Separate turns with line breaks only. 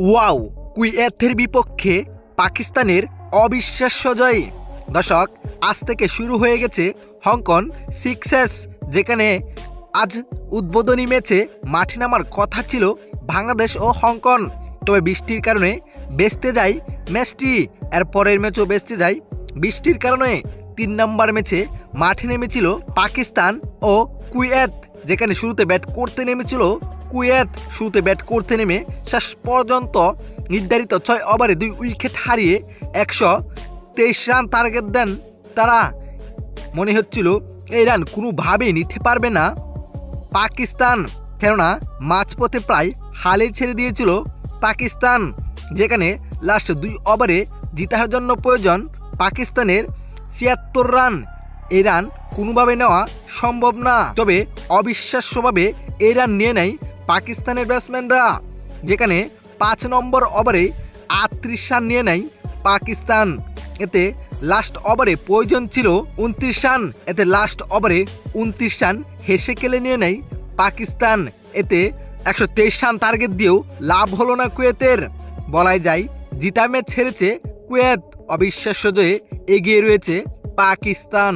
Wow, কুয়েতের বিপক্ষে পাকিস্তানের অবিশ্বাস্য জয়। দর্শক, আজ থেকে শুরু হয়ে গেছে হংকং সিক্সেস, যেখানে আজ উদ্বোধনী ম্যাচে মাঠে নামার কথা ছিল বাংলাদেশ ও হংকং। তবে বৃষ্টির কারণে ভেস্তে যায় ম্যাচটি। এর পরের ম্যাচও ভেস্তে যায় বৃষ্টির কারণে। 3 নম্বর ম্যাচে মাঠে নেমেছিল পাকিস্তান ও কুয়েত, যেখানে শুরুতে ব্যাট করতে নেমেছিল কুয়েত। শুরুতে ব্যাট করতে নেমে শেষ পর্যন্ত নির্ধারিত 6 ওভারে 2 উইকেট হারিয়ে 123 রান টার্গেট দেন তারা। মনে হচ্ছিল এই রান কোনোভাবেই নিতে পারবে না পাকিস্তান, কেননা মাঝপথে প্রায় হালে ছেড়ে দিয়েছিল পাকিস্তান, যেখানে লাস্ট 2 ওভারে জিতার জন্য প্রয়োজন পাকিস্তানের 76 রান। এই রান কোনোভাবে নেওয়া সম্ভব না। তবে অবিশ্বাস্যভাবে এই রান নিয়ে নেয় পাকিস্তানের ব্যাটসম্যানরা, যেখানে 5 নম্বর ওভারে 38 রান নিয়ে নেয় পাকিস্তান। এতে লাস্ট ওভারে প্রয়োজন ছিল 29 রান। এতে লাস্ট ওভারে 29 রান হেসে খেলে নিয়ে নেয় পাকিস্তান। এতে 123 রান টার্গেট দিয়েও লাভ হলো না কুয়েতের। বলাই যায় জিতা ম্যাচ ছেড়েছে কুয়েত, অবিশ্বাস্য জয়ে এগিয়ে রয়েছে পাকিস্তান।